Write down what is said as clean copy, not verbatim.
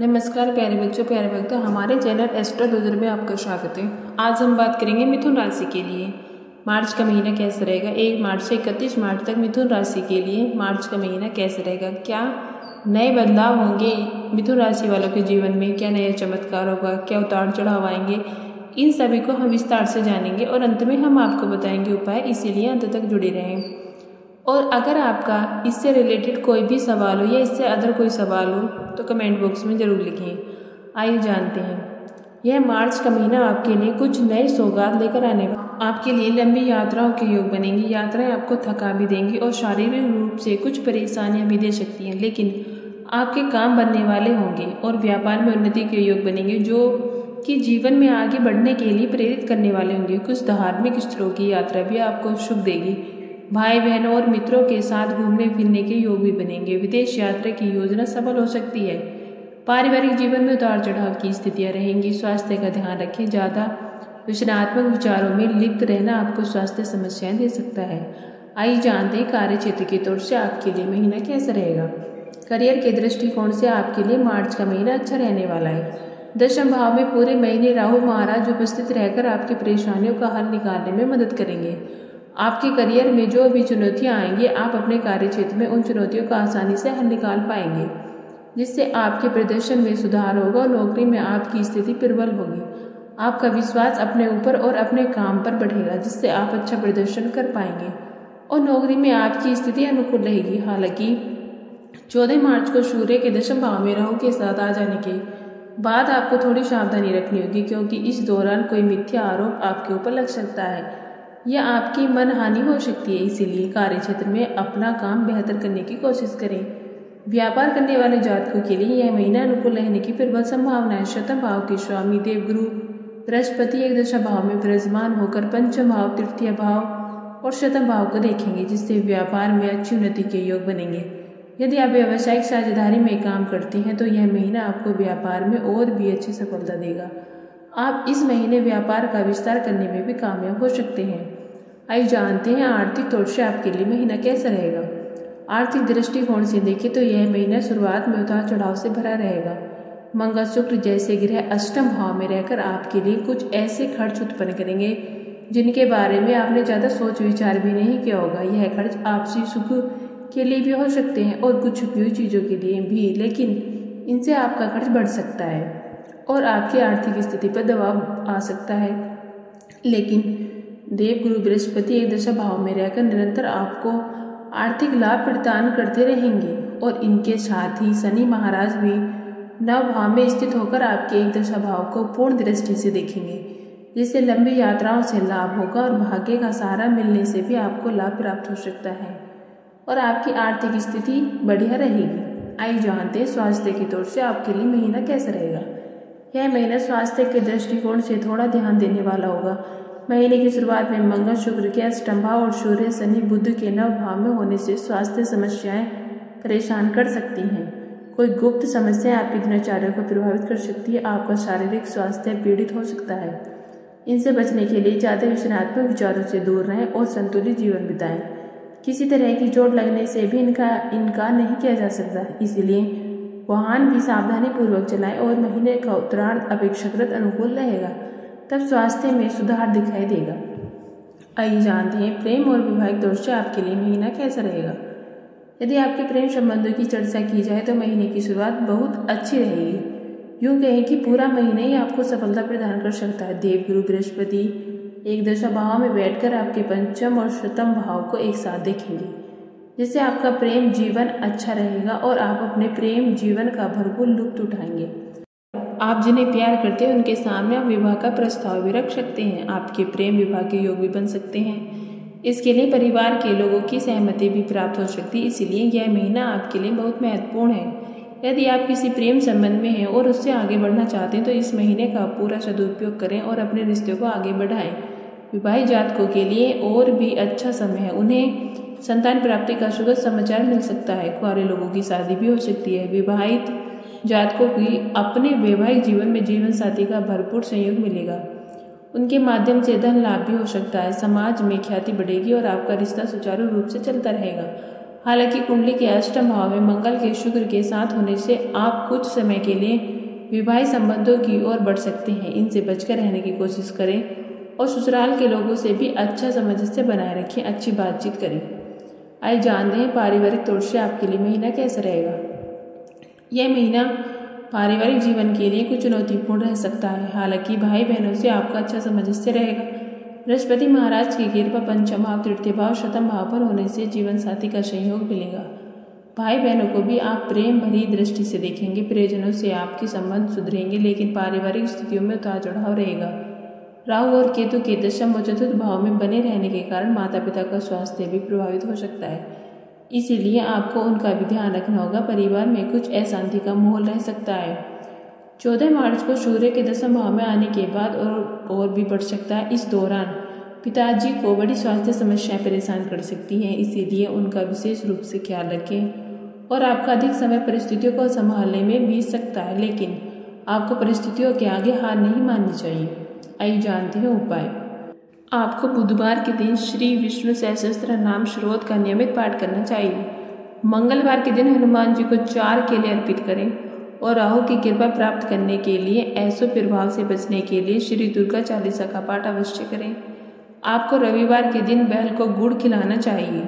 नमस्कार प्यारे बच्चों, प्यारे भक्तों, हमारे चैनल एस्ट्रोलॉजर में आपका स्वागत है। आज हम बात करेंगे मिथुन राशि के लिए मार्च का महीना कैसे रहेगा। 1 मार्च से 31 मार्च तक मिथुन राशि के लिए मार्च का महीना कैसे रहेगा, क्या नए बदलाव होंगे मिथुन राशि वालों के जीवन में, क्या नया चमत्कार होगा, क्या उतार चढ़ाव आएंगे, इन सभी को हम विस्तार से जानेंगे और अंत में हम आपको बताएंगे उपाय, इसीलिए अंत तक जुड़े रहें। और अगर आपका इससे रिलेटेड कोई भी सवाल हो या इससे अदर कोई सवाल हो तो कमेंट बॉक्स में ज़रूर लिखें। आइए जानते हैं, यह मार्च का महीना आपके लिए कुछ नए सौगात लेकर आने वाला। आपके लिए लंबी यात्राओं के योग बनेंगी। यात्राएं आपको थका भी देंगी और शारीरिक रूप से कुछ परेशानियां भी दे सकती हैं, लेकिन आपके काम बनने वाले होंगे और व्यापार में उन्नति के योग बनेंगे जो कि जीवन में आगे बढ़ने के लिए प्रेरित करने वाले होंगे। कुछ धार्मिक स्थलों की यात्रा भी आपको शुभ देगी। भाई बहनों और मित्रों के साथ घूमने फिरने के योग भी बनेंगे। विदेश यात्रा की योजना सफल हो सकती है। पारिवारिक जीवन में उतार चढ़ाव की स्थितियां रहेंगी। स्वास्थ्य का ध्यान रखें। ज़्यादा रचनात्मक विचारों में लिप्त रहना आपको स्वास्थ्य समस्याएं दे सकता है। आइए जानते हैं कार्य क्षेत्र के तौर से आपके लिए महीना कैसा रहेगा। करियर के दृष्टिकोण से आपके लिए मार्च का महीना अच्छा रहने वाला है। 10वें भाव में पूरे महीने राहु महाराज उपस्थित रहकर आपकी परेशानियों का हल निकालने में मदद करेंगे। आपके करियर में जो भी चुनौतियां आएंगी, आप अपने कार्य क्षेत्र में उन चुनौतियों का आसानी से हल निकाल पाएंगे, जिससे आपके प्रदर्शन में सुधार होगा और नौकरी में आपकी स्थिति प्रबल होगी। आपका विश्वास अपने ऊपर और अपने काम पर बढ़ेगा, जिससे आप अच्छा प्रदर्शन कर पाएंगे और नौकरी में आपकी स्थिति अनुकूल रहेगी। हालांकि 14 मार्च को सूर्य के 10वें भाव में राहु के साथ आ जाने के बाद आपको थोड़ी सावधानी रखनी होगी, क्योंकि इस दौरान कोई मिथ्या आरोप आपके ऊपर लग सकता है या आपकी मनहानि हो सकती है। इसीलिए कार्य क्षेत्र में अपना काम बेहतर करने की कोशिश करें। व्यापार करने वाले जातकों के लिए यह महीना अनुकूल रहने की प्रबल संभावना है। 7वें भाव के स्वामी देवगुरु बृहस्पति एक दशा भाव में विराजमान होकर 5वें भाव, 3य भाव और 7वें भाव को देखेंगे, जिससे व्यापार में अच्छी उन्नति के योग बनेंगे। यदि आप व्यावसायिक साझेदारी में काम करते हैं तो यह महीना आपको व्यापार में और भी अच्छी सफलता देगा। आप इस महीने व्यापार का विस्तार करने में भी कामयाब हो सकते हैं। आइए जानते हैं आर्थिक तौर से आपके लिए महीना कैसा रहेगा। आर्थिक दृष्टिकोण से देखें तो यह महीना शुरुआत में उतार चढ़ाव से भरा रहेगा। मंगल शुक्र जैसे ग्रह 8वें भाव में रहकर आपके लिए कुछ ऐसे खर्च उत्पन्न करेंगे जिनके बारे में आपने ज़्यादा सोच विचार भी नहीं किया होगा। यह खर्च आपसी सुख के लिए भी हो सकते हैं और कुछ छुपी हुई चीज़ों के लिए भी, लेकिन इनसे आपका खर्च बढ़ सकता है और आपकी आर्थिक स्थिति पर दबाव आ सकता है। लेकिन देवगुरु बृहस्पति एक दशा भाव में रहकर निरंतर आपको आर्थिक लाभ प्रदान करते रहेंगे और इनके साथ ही शनि महाराज भी 9 भाव में स्थित होकर आपके एक दशा भाव को पूर्ण दृष्टि से देखेंगे, जिससे लंबी यात्राओं से लाभ होगा और भाग्य का सहारा मिलने से भी आपको लाभ प्राप्त हो सकता है और आपकी आर्थिक स्थिति बढ़िया रहेगी। आइए जानते हैं स्वास्थ्य के तौर से आपके लिए महीना कैसा रहेगा। यह महीना स्वास्थ्य के दृष्टिकोण से थोड़ा ध्यान देने वाला होगा। महीने की शुरुआत में मंगल शुक्र के 8वें भाव और सूर्य शनि बुध के 9 भाव में होने से स्वास्थ्य समस्याएं परेशान कर सकती हैं। कोई गुप्त समस्या आपकी दिनचर्या को प्रभावित कर सकती है। आपका शारीरिक स्वास्थ्य पीड़ित हो सकता है। इनसे बचने के लिए ज़्यादा रचनात्मक विचारों से दूर रहें और संतुलित जीवन बिताएं। किसी तरह की चोट लगने से भी इनकार नहीं किया जा सकता, इसलिए वाहन भी सावधानी पूर्वक चलाएं और महीने का उत्तरार्ध अपेक्षाकृत अनुकूल रहेगा, तब स्वास्थ्य में सुधार दिखाई देगा। आइए जानते हैं प्रेम और वैवाहिक तौर से आपके लिए महीना कैसा रहेगा। यदि आपके प्रेम संबंधों की चर्चा की जाए तो महीने की शुरुआत बहुत अच्छी रहेगी। यूँ कहें कि पूरा महीना ही आपको सफलता प्रदान कर सकता है। देवगुरु बृहस्पति एक दशा भाव में बैठकर आपके 5वें और 7वें भाव को एक साथ देखेंगे, जिससे आपका प्रेम जीवन अच्छा रहेगा और आप अपने प्रेम जीवन का भरपूर लुत्फ उठाएंगे। आप जिन्हें प्यार करते हैं उनके सामने आप विवाह का प्रस्ताव भी रख सकते हैं। आपके प्रेम विवाह के योग भी बन सकते हैं। इसके लिए परिवार के लोगों की सहमति भी प्राप्त हो सकती है, इसलिए यह महीना आपके लिए बहुत महत्वपूर्ण है। यदि आप किसी प्रेम संबंध में हैं और उससे आगे बढ़ना चाहते हैं तो इस महीने का पूरा सदुपयोग करें और अपने रिश्ते को आगे बढ़ाएं। विवाहित जातकों के लिए और भी अच्छा समय है। उन्हें संतान प्राप्ति का सुखद समाचार मिल सकता है। कुंवारे लोगों की शादी भी हो सकती है। विवाहित जातकों की अपने वैवाहिक जीवन में जीवन साथी का भरपूर सहयोग मिलेगा। उनके माध्यम से धन लाभ भी हो सकता है। समाज में ख्याति बढ़ेगी और आपका रिश्ता सुचारू रूप से चलता रहेगा। हालांकि कुंडली के अष्टम भाव में मंगल के शुक्र के साथ होने से आप कुछ समय के लिए विवाहित संबंधों की ओर बढ़ सकते हैं। इनसे बचकर रहने की कोशिश करें और ससुराल के लोगों से भी अच्छा सामंजस्य बनाए रखें, अच्छी बातचीत करें। आइए जानते हैं पारिवारिक तौर से आपके लिए महीना कैसा रहेगा। यह महीना पारिवारिक जीवन के लिए कुछ चुनौतीपूर्ण रह सकता है। हालांकि भाई बहनों से आपका अच्छा सामंजस्य रहेगा। बृहस्पति महाराज की कृपा पंचम भाव, तृतीय भाव, शतम भाव पर होने से जीवन साथी का सहयोग मिलेगा। भाई बहनों को भी आप प्रेम भरी दृष्टि से देखेंगे। प्रियजनों से आपके संबंध सुधरेंगे, लेकिन पारिवारिक स्थितियों में उतार चढ़ाव रहेगा। राहु और केतु के दशम और चतुर्थ भाव में बने रहने के कारण माता पिता का स्वास्थ्य भी प्रभावित हो सकता है, इसीलिए आपको उनका भी ध्यान रखना होगा। परिवार में कुछ अशांति का माहौल रह सकता है। 14 मार्च को सूर्य के दशम भाव में आने के बाद और भी बढ़ सकता है। इस दौरान पिताजी को बड़ी स्वास्थ्य समस्याएं परेशान कर सकती हैं, इसीलिए उनका विशेष रूप से ख्याल रखें। और आपका अधिक समय परिस्थितियों को संभालने में बीत सकता है, लेकिन आपको परिस्थितियों के आगे हार नहीं माननी चाहिए। आइए जानते हैं उपाय। आपको बुधवार के दिन श्री विष्णु सहस्त्र नाम श्रोत का नियमित पाठ करना चाहिए। मंगलवार के दिन हनुमान जी को 4 केले अर्पित करें और राहु की कृपा प्राप्त करने के लिए ऐसो प्रभाव से बचने के लिए श्री दुर्गा चालीसा का पाठ अवश्य करें। आपको रविवार के दिन बैल को गुड़ खिलाना चाहिए।